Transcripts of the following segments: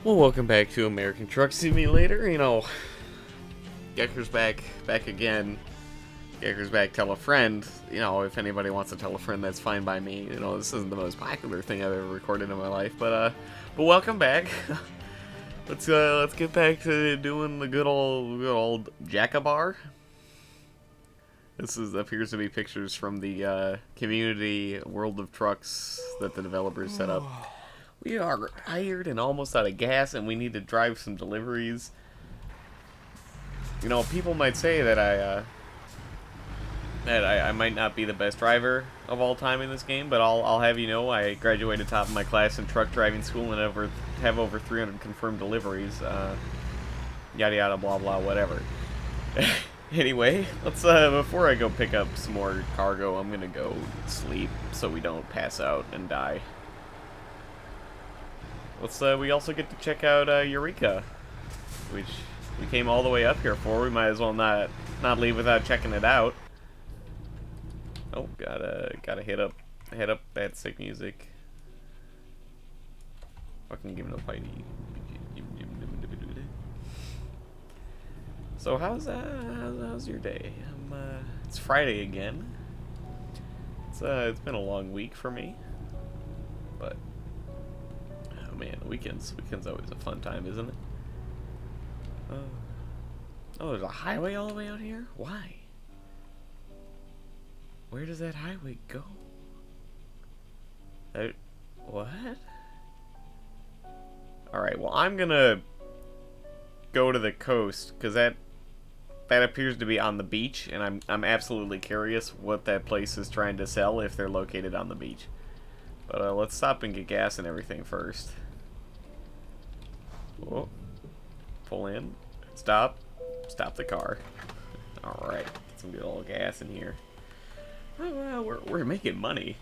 Well, welcome back to American Truck Simulator. Gekker's back again. Gekker's back, tell a friend. If anybody wants to tell a friend, that's fine by me. This isn't the most popular thing I've ever recorded in my life, but welcome back. Let's get back to doing the good old Jackabar. This appears to be pictures from the community World of Trucks that the developers set up. We are tired and almost out of gas, and we need to drive some deliveries. People might say that I might not be the best driver of all time in this game, but I'll have you know I graduated top of my class in truck driving school and have over 300 confirmed deliveries. Yada yada blah blah whatever. Anyway, let's before I go pick up some more cargo, I'm gonna go sleep so we don't pass out and die. We also get to check out Eureka, which we came all the way up here for. We might as well not leave without checking it out. Oh, gotta hit up that sick music. Fucking give it a fight. So how's your day? It's Friday again. It's been a long week for me, but. Man, weekends always a fun time, isn't it? Oh, there's a highway all the way out here? Why? Where does that highway go? What? Alright, well, I'm gonna go to the coast, because that appears to be on the beach, and I'm absolutely curious what that place is trying to sell if they're located on the beach. But let's stop and get gas and everything first. Whoa. Pull in. Stop the car. Alright. Get some good old gas in here. Oh, well, we're making money.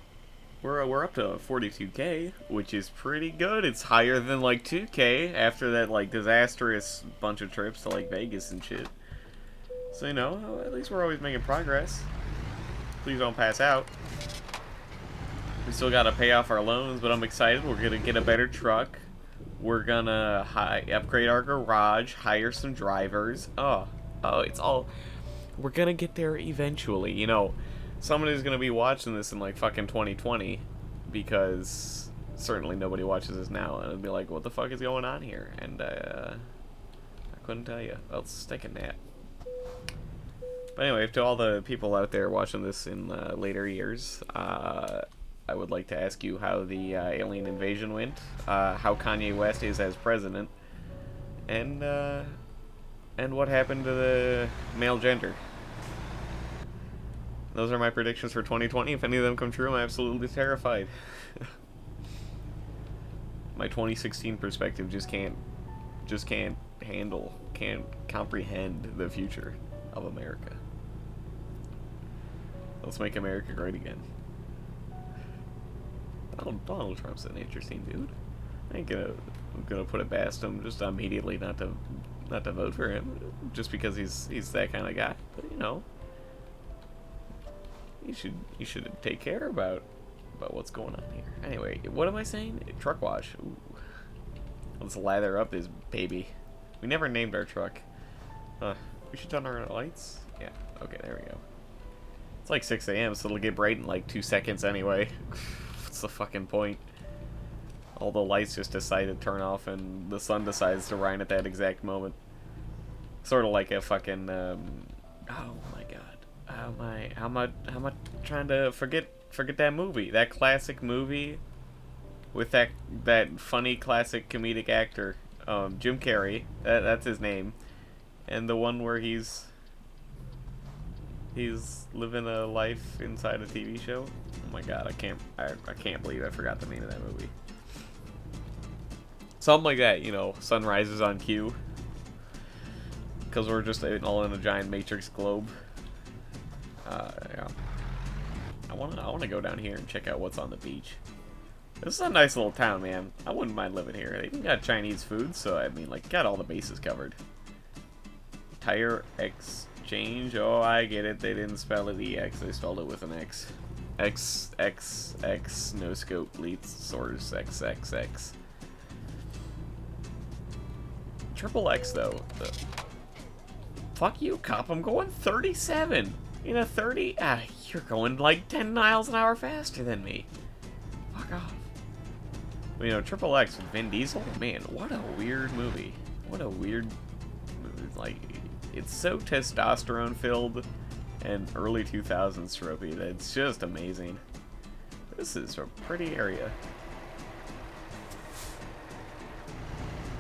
We're up to 42K, which is pretty good. It's higher than like 2K after that like disastrous bunch of trips to like Vegas and shit. So at least we're always making progress. Please don't pass out. We still gotta pay off our loans, but I'm excited. We're gonna get a better truck. We're gonna upgrade our garage, hire some drivers. It's all. We're gonna get there eventually. Somebody's gonna be watching this in like fucking 2020, because certainly nobody watches this now, and it'll be like, what the fuck is going on here? And I couldn't tell you. Let's take a nap. But anyway, to all the people out there watching this in later years, I would like to ask you how the alien invasion went, how Kanye West is as president, and what happened to the male gender. Those are my predictions for 2020. If any of them come true, I'm absolutely terrified. My 2016 perspective just can't comprehend the future of America. Let's make America great again. Donald Trump's an interesting dude. I ain't gonna put it past him just immediately not to vote for him just because he's that kind of guy. But you should take care about what's going on here. Anyway, what am I saying? Truck wash. Ooh. Let's lather up this baby. We never named our truck. We should turn on our lights. Yeah. Okay, there we go. It's like 6 a.m. so it'll get bright in like 2 seconds anyway. What's the fucking point? All the lights just decide to turn off and the sun decides to rise at that exact moment. Sort of like a fucking oh my god. How am I trying to forget that movie? That classic movie with that funny classic comedic actor, Jim Carrey. That's his name. And the one where he's living a life inside a TV show. Oh my god, I can't believe I forgot the name of that movie. Something like that, sun rises on cue. Because we're just all in a giant matrix globe. Yeah. I wanna go down here and check out what's on the beach. This is a nice little town, man. I wouldn't mind living here. They even got Chinese food, so I mean, like, got all the bases covered. Tire exchange. Oh, I get it. They didn't spell it EX. They spelled it with an X. X, no scope, leads, source, XXX. Triple X though. Fuck you, cop. I'm going 37 in a 30. Ah, you're going like 10 miles an hour faster than me. Fuck off. You know, Triple X with Vin Diesel. Man, what a weird movie. What a weird movie. Like, it's so testosterone filled and early 2000s tropey that it's just amazing. This is a pretty area.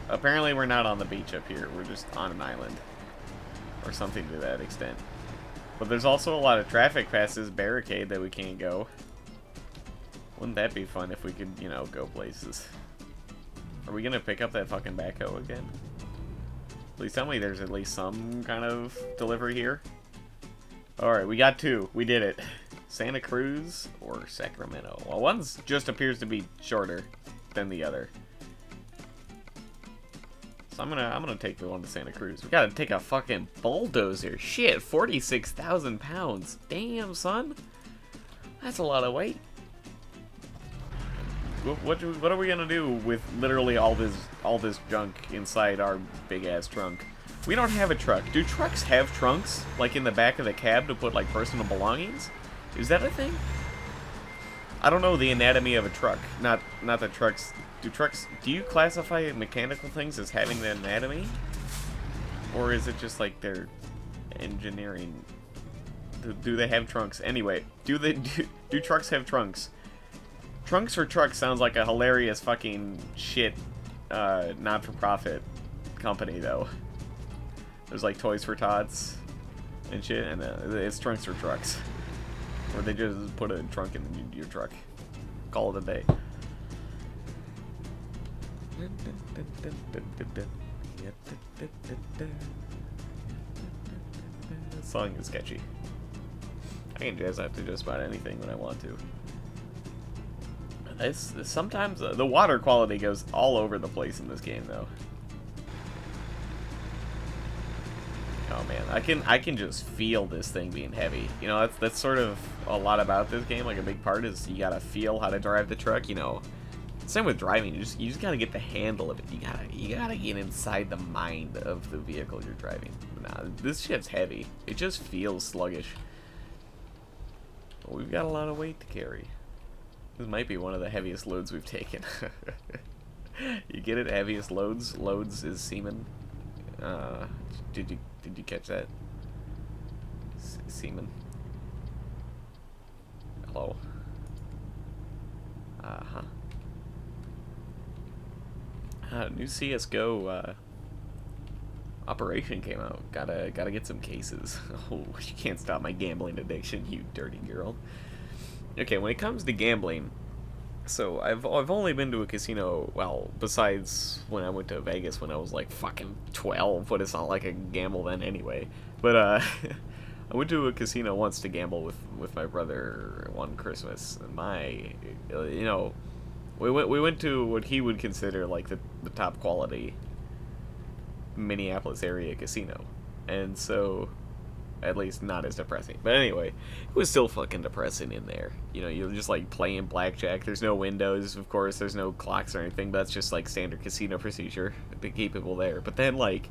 Apparently we're not on the beach up here. We're just on an island. Or something to that extent. But there's also a lot of traffic past this barricade that we can't go. Wouldn't that be fun if we could, you know, go places? Are we gonna pick up that fucking backhoe again? Please tell me there's at least some kind of delivery here. Alright, we got two. We did it. Santa Cruz or Sacramento? Well, one just appears to be shorter than the other. So I'm gonna take the one to Santa Cruz. We gotta take a fucking bulldozer. Shit, 46,000 pounds. Damn, son. That's a lot of weight. What are we gonna do with literally all this junk inside our big ass trunk? We don't have a truck. Do trucks have trunks, like in the back of the cab, to put like personal belongings? Is that a thing? I don't know the anatomy of a truck. Not the trucks. Do you classify mechanical things as having the anatomy, or is it just like their engineering? Do they have trunks? Anyway, do trucks have trunks? Trunks for Trucks sounds like a hilarious fucking shit not-for-profit company, though. There's like Toys for Tots and shit, and it's Trunks for Trucks. Or they just put a trunk in your truck. Call it a day. This song is sketchy. I can jazz out to just about anything when I want to. Sometimes the water quality goes all over the place in this game, though. Oh man, I can just feel this thing being heavy. You know, that's sort of a lot about this game. Like a big part is you gotta feel how to drive the truck. You know, same with driving. You just gotta get the handle of it. You gotta get inside the mind of the vehicle you're driving. Nah, this shit's heavy. It just feels sluggish. But we've got a lot of weight to carry. This might be one of the heaviest loads we've taken. You get it? Heaviest loads? Loads is semen. Did you catch that? Semen. Hello. New CS:GO operation came out. Gotta get some cases. Oh, you can't stop my gambling addiction, you dirty girl. Okay, when it comes to gambling, so I've only been to a casino, well, besides when I went to Vegas when I was like fucking 12, but it's not like a gamble then anyway. But I went to a casino once to gamble with my brother one Christmas, and you know, we went to what he would consider like the top quality Minneapolis area casino, and so. At least not as depressing. But anyway, it was still fucking depressing in there. You know, you're just like playing blackjack. There's no windows, of course. There's no clocks or anything. But that's just like standard casino procedure to keep people there. But then like,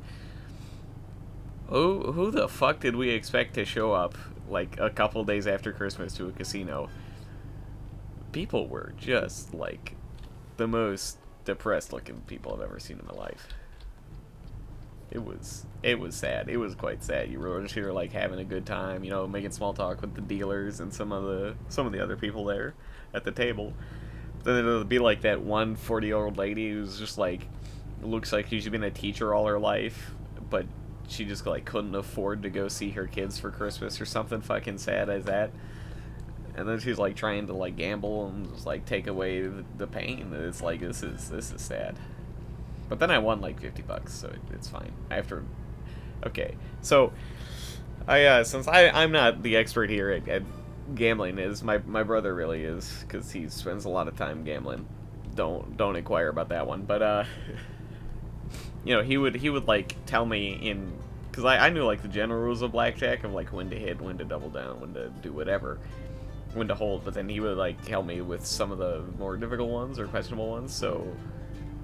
who the fuck did we expect to show up like a couple days after Christmas to a casino? People were just like the most depressed looking people I've ever seen in my life. It was sad. It was quite sad. You were just here like having a good time, you know, making small talk with the dealers and some of the other people there at the table. Then it'll be like that one 40-year-old lady who's just like looks like she's been a teacher all her life, but she just like couldn't afford to go see her kids for Christmas or something fucking sad as that. And then she's like trying to like gamble and just like take away the pain. It's like this is sad. But then I won like $50, so it's fine. Okay, so since I'm not the expert here at gambling, is my brother really is, because he spends a lot of time gambling. Don't inquire about that one. But you know, he would like tell me because I knew like the general rules of blackjack of like when to hit, when to double down, when to do whatever, when to hold. But then he would like help me with some of the more difficult ones or questionable ones. So.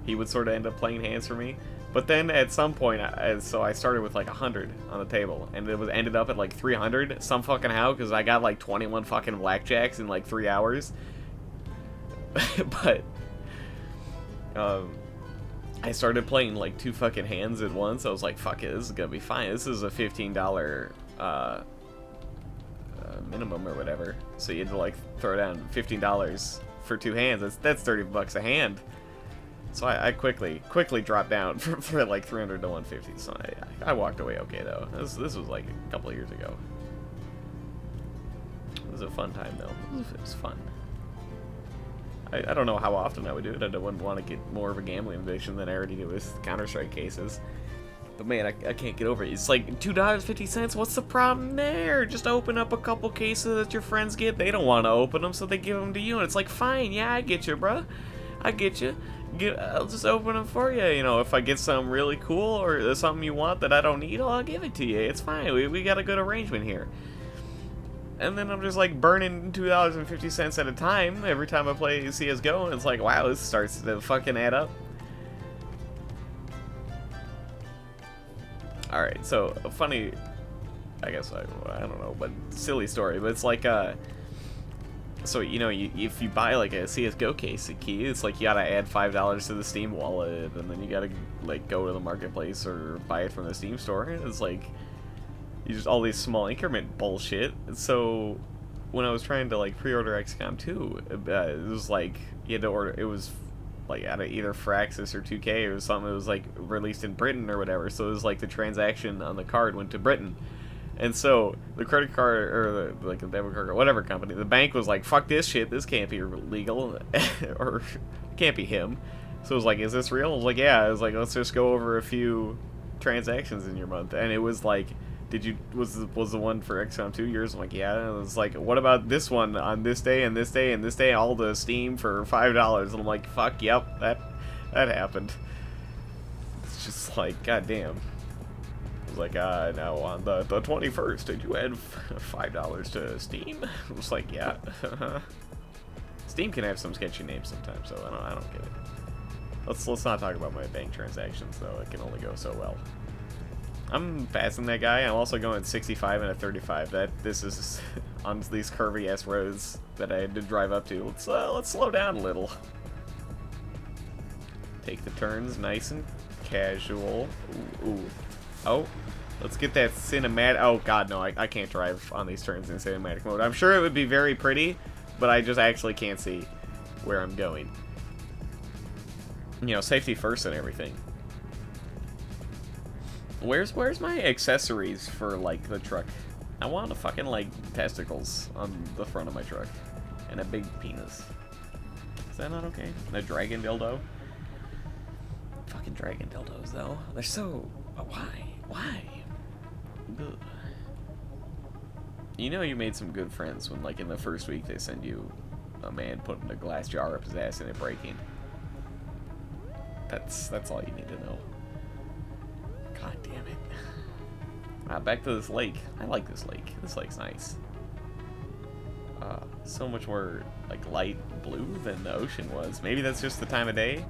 He would sort of end up playing hands for me. But then at some point, so I started with like 100 on the table, and it was ended up at like 300 some fucking how, because I got like 21 fucking blackjacks in like 3 hours. But I started playing like 2 fucking hands at once. I was like, fuck it, this is gonna be fine. This is a $15 minimum or whatever. So you had to like throw down $15 for 2 hands. That's $30 a hand. So I quickly dropped down for like 300 to 150. So I walked away okay though. This was like a couple of years ago. It was a fun time though. It was fun. I don't know how often I would do it. I wouldn't want to get more of a gambling addiction than I already do with Counter-Strike cases. But man, I can't get over it. It's like $2.50. What's the problem there? Just open up a couple cases that your friends get. They don't want to open them, so they give them to you. And it's like, fine, yeah, I get you, bruh. I get you. I'll just open them for you. You know, if I get something really cool or there's something you want that I don't need, I'll give it to you. It's fine. We got a good arrangement here. And then I'm just like burning $2.50 at a time every time I play CSGO, and it's like, wow, this starts to fucking add up. Alright, so a funny, I guess, I don't know, but silly story, but it's like, so, you know, if you buy like a CSGO case key, it's like you gotta add $5 to the Steam wallet, and then you gotta like go to the marketplace or buy it from the Steam store, and it's like, just all these small increment bullshit. So when I was trying to like pre-order XCOM 2, it was like you had to order. It was like out of either Firaxis or 2K or something. It was like released in Britain or whatever. So it was like the transaction on the card went to Britain, and so the credit card or the debit card or whatever company, the bank was like, "Fuck this shit. This can't be legal, or can't be him." So it was like, "Is this real?" I was like, "Yeah." I was like, "Let's just go over a few transactions in your month," and it was like, was the one for XCOM 2 years? I'm like, yeah. And it was like, what about this one on this day and this day and this day, all the Steam for $5? And I'm like, fuck, yep, that happened. It's just like, goddamn. I was like, now on the 21st, did you add $5 to Steam? I was like, yeah. Steam can have some sketchy names sometimes, so I don't get it. Let's not talk about my bank transactions though. It can only go so well. I'm passing that guy. I'm also going 65 and a 35. This is on these curvy ass roads that I had to drive up to. Let's slow down a little. Take the turns nice and casual. Ooh. Oh, let's get that cinematic. Oh god, no, I can't drive on these turns in cinematic mode. I'm sure it would be very pretty, but I just actually can't see where I'm going. You know, safety first and everything. Where's my accessories for, like, the truck? I want a fucking, like, testicles on the front of my truck. And a big penis. Is that not okay? A dragon dildo? Fucking dragon dildos, though. They're so... Why? Why? Ugh. You know you made some good friends when, like, in the first week they send you a man putting a glass jar up his ass and it breaking. That's all you need to know. God damn it. Back to this lake. I like this lake. This lake's nice. So much more like light blue than the ocean was. Maybe that's just the time of day.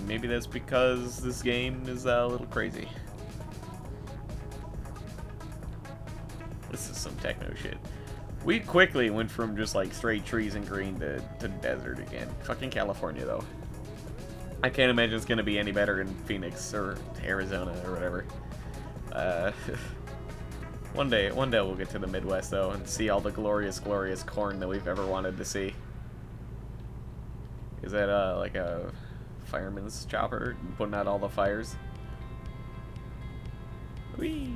Maybe that's because this game is a little crazy. This is some techno shit. We quickly went from just like straight trees and green to desert again. Fucking California though. I can't imagine it's gonna be any better in Phoenix or Arizona or whatever. One day we'll get to the Midwest though and see all the glorious corn that we've ever wanted to see. Is that like a fireman's chopper putting out all the fires? Whee!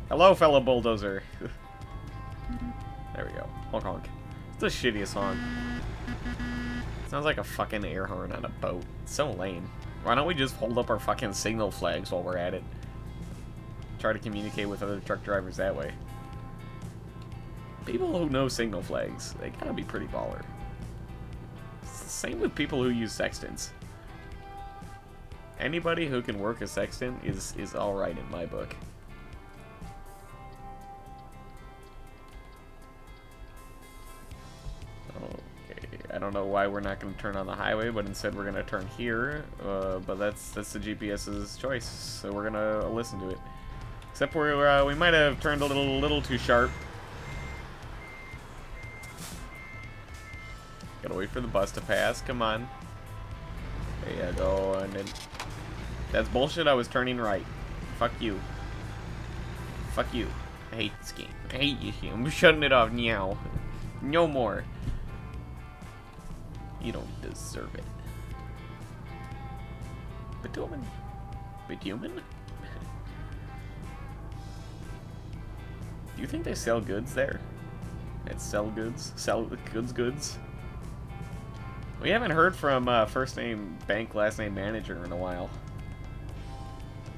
Hello, fellow bulldozer. There we go. Honk honk. It's the shittiest honk. Sounds like a fucking air horn on a boat. It's so lame. Why don't we just hold up our fucking signal flags while we're at it? Try to communicate with other truck drivers that way. People who know signal flags, they gotta be pretty baller. It's the same with people who use sextants. Anybody who can work a sextant is alright in my book. I don't know why we're not going to turn on the highway, but instead we're going to turn here. But that's the GPS's choice, so we're going to listen to it. Except we might have turned a little too sharp. Gotta wait for the bus to pass. Come on. There you go. And then that's bullshit. I was turning right. Fuck you. Fuck you. I hate this game. I hate you. I'm shutting it off now. No more. You don't deserve it. Bitumen. Bitumen? Do you think they sell goods there? It's sell goods? Sell goods? We haven't heard from first name bank, last name manager in a while.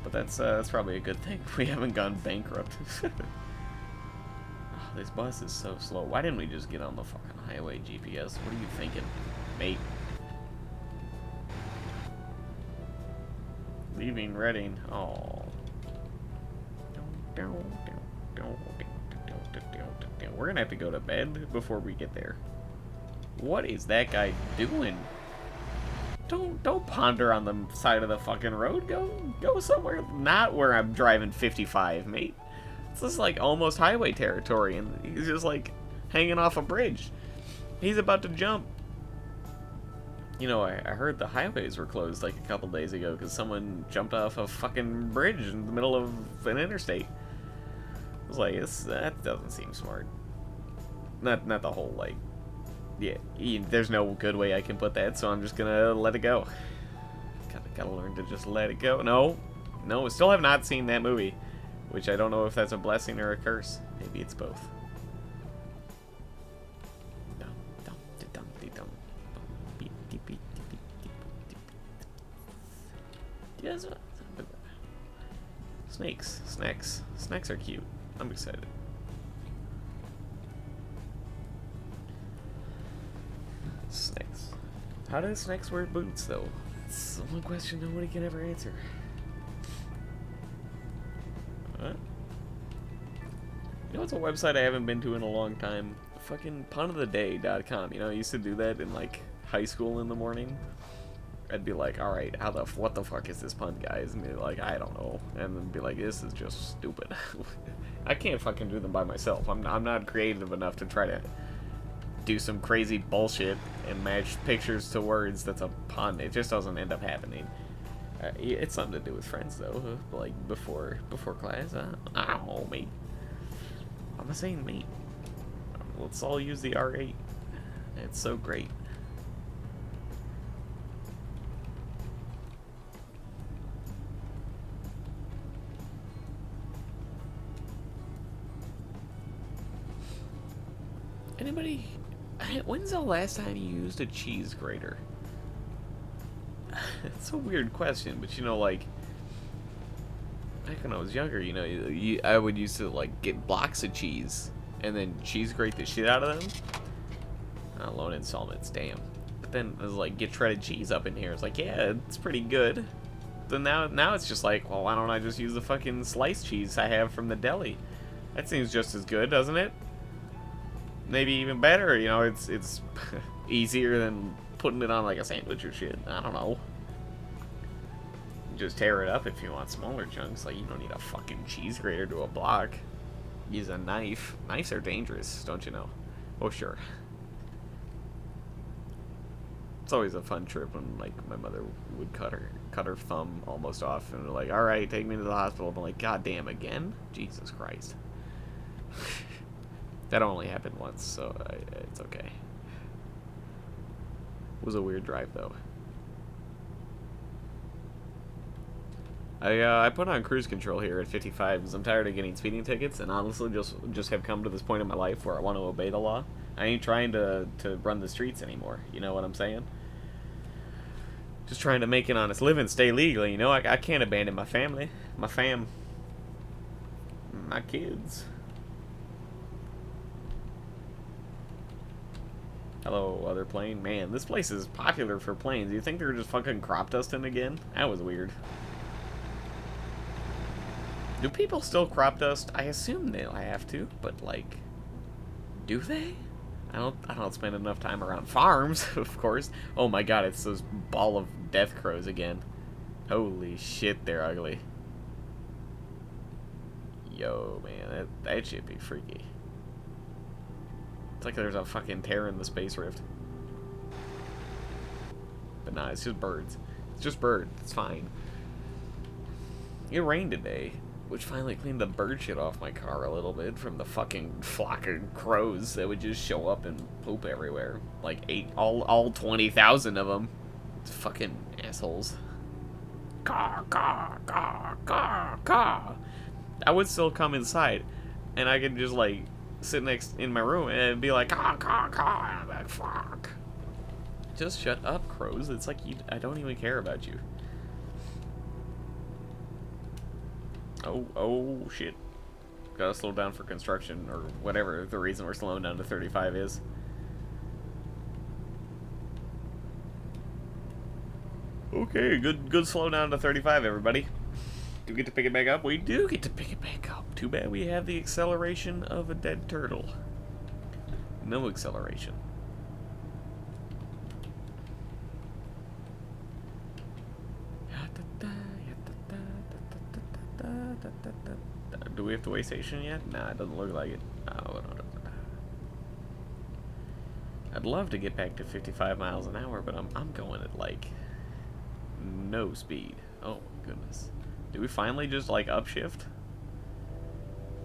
But that's probably a good thing. We haven't gone bankrupt. Oh, this bus is so slow. Why didn't we just get on the fucking highway, GPS? What are you thinking, mate? Leaving Reading. Oh. We're gonna have to go to bed before we get there. What is that guy doing? Don't ponder on the side of the fucking road. Go somewhere not where I'm driving 55, mate. This is like almost highway territory, and he's just like hanging off a bridge. He's about to jump. You know, I heard the highways were closed like a couple days ago because someone jumped off a fucking bridge in the middle of an interstate. I was like, that doesn't seem smart. Not the whole, like, yeah, there's no good way I can put that, so I'm just gonna let it go. Gotta learn to just let it go. No, we still have not seen that movie, which I don't know if that's a blessing or a curse. Maybe it's both. Yes. Snacks are cute. I'm excited. Snakes. How do snakes wear boots, though? It's the one question nobody can ever answer. What? You know what's a website I haven't been to in a long time? Fucking punoftheday.com. You know, I used to do that in, like, high school in the morning. I'd be like, alright, what the fuck is this pun, guys? And be like, I don't know. And then be like, this is just stupid. I can't fucking do them by myself. I'm not creative enough to try to do some crazy bullshit and match pictures to words that's a pun. It just doesn't end up happening. It's something to do with friends, though. Like, before class. I don't know, mate. I'm saying mate. Let's all use the R8. It's so great. Anybody? When's the last time you used a cheese grater? It's a weird question, but you know, like, back when I was younger, you know, I would used to, like, get blocks of cheese and then cheese grate the shit out of them. Loan installments, damn. But then it was like, get shredded cheese up in here. It's like, yeah, it's pretty good. Then now it's just like, well, why don't I just use the fucking sliced cheese I have from the deli? That seems just as good, doesn't it? Maybe even better, you know, it's easier than putting it on like a sandwich or shit. I don't know. Just tear it up if you want smaller chunks. Like, you don't need a fucking cheese grater to a block. Use a knife. Knives are dangerous, don't you know? Oh, sure. It's always a fun trip when, like, my mother would cut her thumb almost off, and they're like, all right, take me to the hospital. I'm like, god damn, again? Jesus Christ. That only happened once, so it's okay. It was a weird drive, though. I put on cruise control here at 55 because I'm tired of getting speeding tickets, and honestly just have come to this point in my life where I want to obey the law. I ain't trying to run the streets anymore. You know what I'm saying? Just trying to make an honest living, stay legal. You know, I can't abandon my family, my kids. Hello, other plane. Man, this place is popular for planes. Do you think they're just fucking crop dusting again? That was weird. Do people still crop dust? I assume they'll have to, but, like, do they? I don't spend enough time around farms, of course. Oh my god, it's those ball of death crows again. Holy shit, they're ugly. Yo, man, that should be freaky. It's like there's a fucking tear in the space rift. But nah, it's just birds. It's just birds. It's fine. It rained today, which finally cleaned the bird shit off my car a little bit from the fucking flock of crows that would just show up and poop everywhere. Like all 20,000 of them. It's fucking assholes. Caw, caw, caw, caw, caw. I would still come inside, and I could just like sit next in my room and be like, caw, caw, caw. I'm like, fuck. Just shut up, crows. It's like I don't even care about you. Oh shit. Gotta slow down for construction, or whatever the reason we're slowing down to 35 is. Okay, good slow down to 35, everybody. Do we get to pick it back up? We do get to pick it back up. Too bad we have the acceleration of a dead turtle. No acceleration. Do we have to way station yet? Nah, it doesn't look like it. Oh, no. I'd love to get back to 55 miles an hour, but I'm going at like no speed. Oh my goodness. Did we finally just like upshift?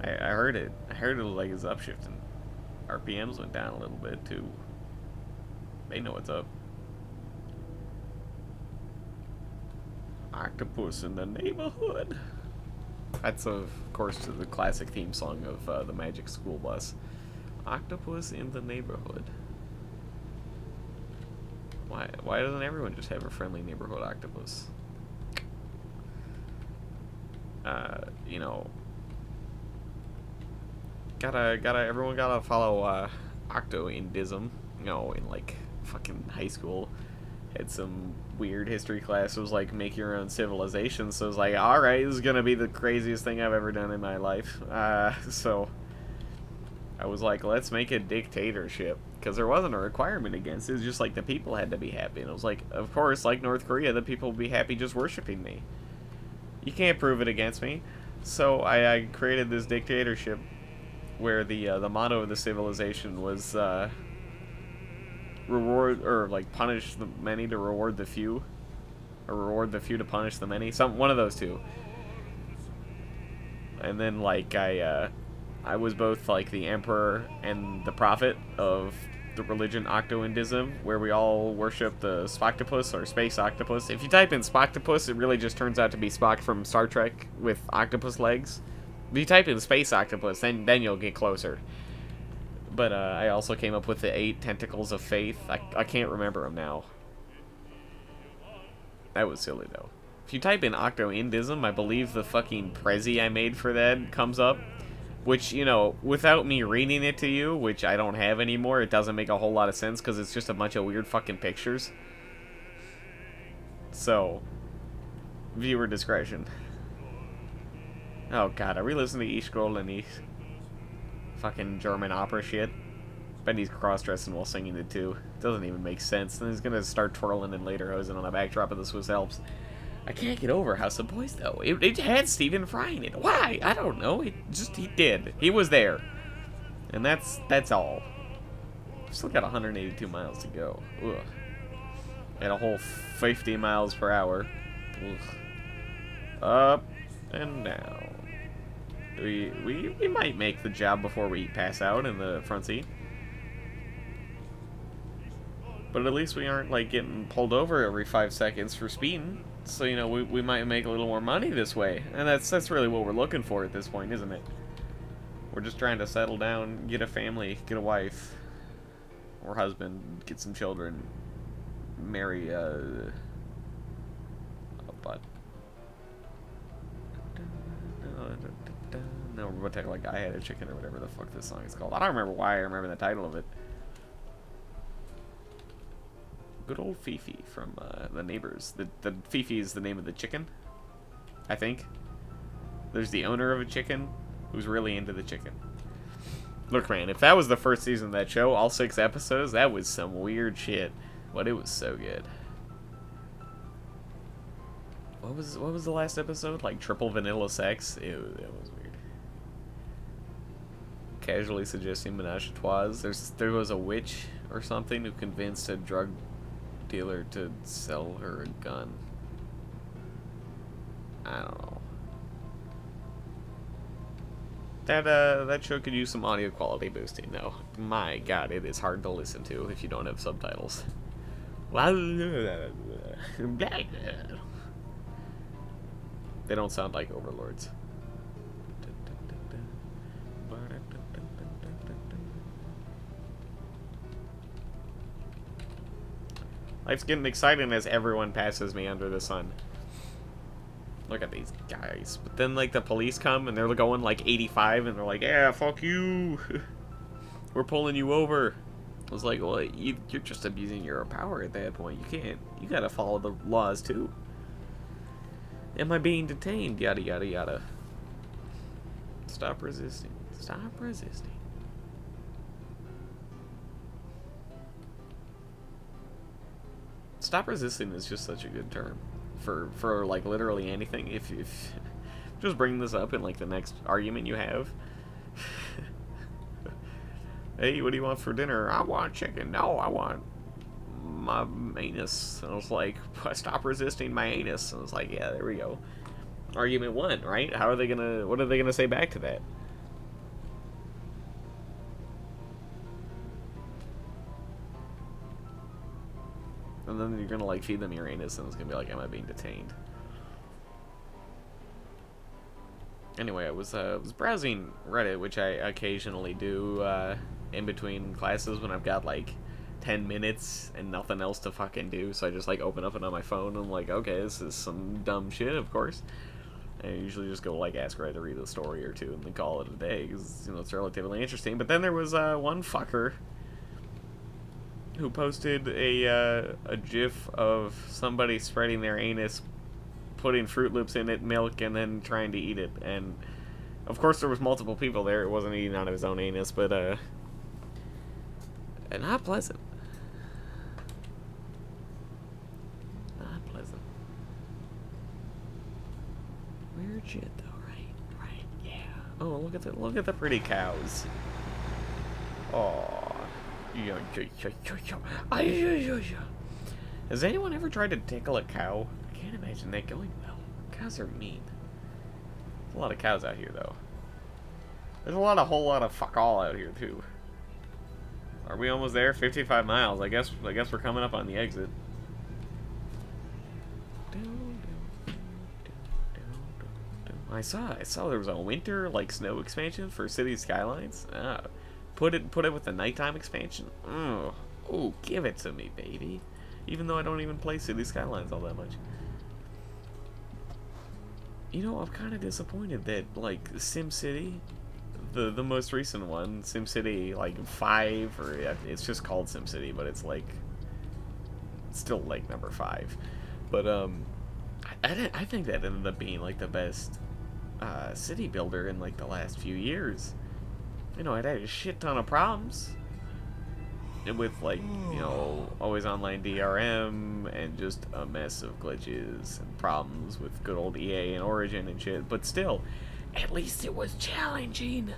I heard it. I heard it was like it's upshifting. RPMs went down a little bit too. They know what's up. Octopus in the neighborhood. That's of course to the classic theme song of the Magic School Bus. Octopus in the neighborhood. Why doesn't everyone just have a friendly neighborhood octopus? You know, everyone gotta follow Octo-Indism. You know, in like fucking high school, had some weird history class. It was like make your own civilization. So it was like, all right, this is gonna be the craziest thing I've ever done in my life. So I was like, let's make a dictatorship, because there wasn't a requirement against it. It was just like the people had to be happy. And it was like, of course, like North Korea, the people would be happy just worshiping me. You can't prove it against me. So I created this dictatorship where the motto of the civilization was reward, or like punish the many to reward the few, or reward the few to punish the many. One of those two. And then like I was both like the emperor and the prophet of the religion Octo-Indism, where we all worship the Spoctopus, or space octopus. If you type in Spoctopus, it really just turns out to be Spock from Star Trek with octopus legs. If you type in space octopus, then you'll get closer. But I also came up with the 8 tentacles of faith. I can't remember them now. That was silly though. If you type in Octo-Indism, I believe the fucking Prezi I made for that comes up. Which, you know, without me reading it to you, which I don't have anymore, it doesn't make a whole lot of sense, because it's just a bunch of weird fucking pictures. So, viewer discretion. Oh god, are we listening to Ich Scroll and fucking German opera shit? Bet he's cross-dressing while singing it too. Doesn't even make sense. Then he's gonna start twirling and later hosing on the backdrop of the Swiss Alps. I can't get over House of Boys though. It had Stephen Fry in it. Why? I don't know. He did. He was there. And that's all. Still got 182 miles to go. Ugh. At a whole 50 miles per hour. Ugh. Up and down. We might make the job before we pass out in the front seat. But at least we aren't like getting pulled over every 5 seconds for speeding. So, you know, we might make a little more money this way. And that's really what we're looking for at this point, isn't it? We're just trying to settle down, get a family, get a wife or husband, get some children, marry a butt. No, we're about to like I Had a Chicken or whatever the fuck this song is called. I don't remember why I remember the title of it. Good old Fifi from The Neighbors. The Fifi is the name of the chicken, I think. There's the owner of a chicken who's really into the chicken. Look, man, if that was the first season of that show, all 6 episodes, that was some weird shit. But it was so good. What was the last episode? Like triple vanilla sex? It was weird. Casually suggesting menage a trois. There was a witch or something who convinced a drug dealer to sell her a gun. I don't know. That show could use some audio quality boosting, though. My God, it is hard to listen to if you don't have subtitles. They don't sound like overlords. Life's getting exciting as everyone passes me under the sun. Look at these guys. But then, like, the police come and they're going, like, 85 and they're like, yeah, fuck you. We're pulling you over. I was like, well, you're just abusing your power at that point. You gotta follow the laws, too. Am I being detained? Yada, yada, yada. Stop resisting. Stop resisting. Stop resisting is just such a good term for like literally anything. If just bring this up in like the next argument you have. Hey, what do you want for dinner? I want chicken. No, I want my anus. And I was like, stop resisting my anus. And I was like, yeah, there we go. Argument 1, right? What are they gonna say back to that? And then you're gonna like feed them your anus, and it's gonna be like, am I being detained? Anyway, I was browsing Reddit, which I occasionally do in between classes when I've got like 10 minutes and nothing else to fucking do. So I just like open up it on my phone and I'm like, okay, this is some dumb shit, of course. And I usually just go like ask Reddit to read a story or two and then call it a day because you know it's relatively interesting. But then there was one fucker who posted a GIF of somebody spreading their anus, putting Fruit Loops in it, milk, and then trying to eat it. And of course there was multiple people there. It wasn't eating out of his own anus, but not pleasant. Not pleasant. Weird shit though, right? Right, yeah. Oh, look at the pretty cows. Oh. Has anyone ever tried to tickle a cow? I can't imagine that going well. Cows are mean. There's a lot of cows out here, though. There's a whole lot of fuck all out here, too. Are we almost there? 55 miles. I guess we're coming up on the exit. I saw there was a winter like snow expansion for City Skylines. Put it with the nighttime expansion. Oh, give it to me, baby. Even though I don't even play City Skylines all that much. You know, I'm kind of disappointed that like SimCity, the most recent one, SimCity like 5, or it's just called SimCity, but it's like still like number 5. But I think that ended up being like the best city builder in like the last few years. You know, it had a shit ton of problems with like, you know, always online DRM and just a mess of glitches and problems with good old EA and Origin and shit. But still, at least it was challenging.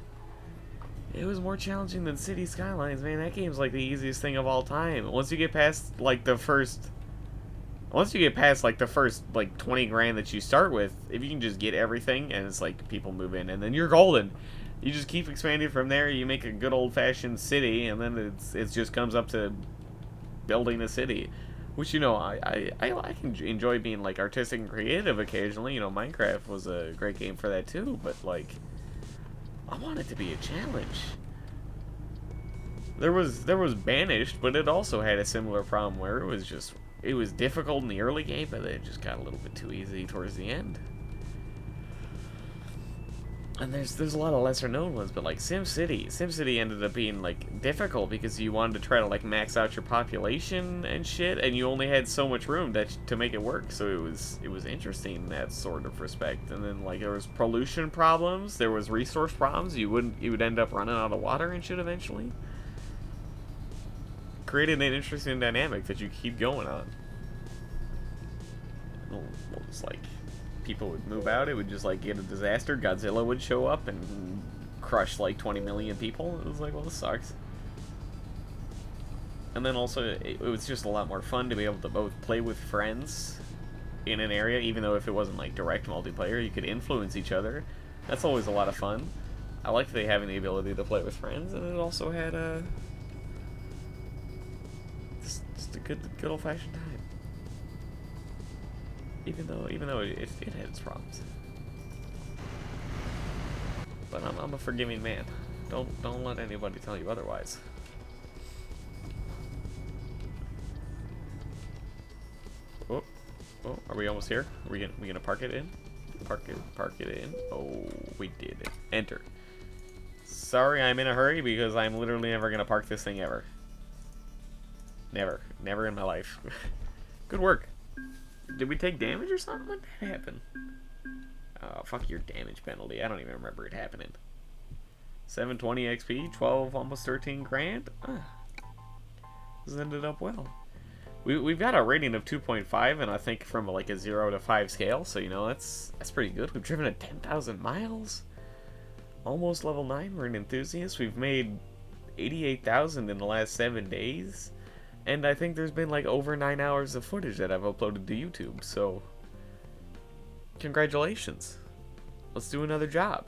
It was more challenging than City Skylines, man. That game's like the easiest thing of all time. Once you get past like the first like 20 grand that you start with, if you can just get everything and it's like people move in and then you're golden. You just keep expanding from there. You make a good old-fashioned city, and then it just comes up to building a city, which you know I can enjoy being like artistic and creative occasionally. You know, Minecraft was a great game for that too, but like I want it to be a challenge. There was Banished, but it also had a similar problem where it was difficult in the early game, but then it just got a little bit too easy towards the end. And there's a lot of lesser known ones, but like SimCity ended up being like difficult because you wanted to try to like max out your population and shit, and you only had so much room to make it work. So it was interesting in that sort of respect. And then like there was pollution problems, there was resource problems. You would end up running out of water and shit eventually. Created an interesting dynamic that you keep going on. Well, it's like people would move out, it would just like get a disaster, Godzilla would show up and crush like 20 million people. It was like, well, this sucks. And then also it was just a lot more fun to be able to both play with friends in an area, even though if it wasn't like direct multiplayer, you could influence each other. That's always a lot of fun. I liked they having the ability to play with friends, and it also had just a good old-fashioned time. Even though it had its problems. But I'm a forgiving man. Don't let anybody tell you otherwise. Oh, are we almost here? Are we gonna park it in? Park it in. Oh, we did it. Enter. Sorry, I'm in a hurry because I'm literally never gonna park this thing ever. Never in my life. Good work. Did we take damage or something? What did that happen? Oh, fuck your damage penalty. I don't even remember it happening. 720 XP, 12, almost 13 grand. This ended up well. We've got a rating of 2.5, and I think from like a 0 to 5 scale, so you know that's pretty good. We've driven at 10,000 miles. Almost level 9. We're an enthusiast. We've made 88,000 in the last 7 days. And I think there's been like over 9 hours of footage that I've uploaded to YouTube, so congratulations. Let's do another job.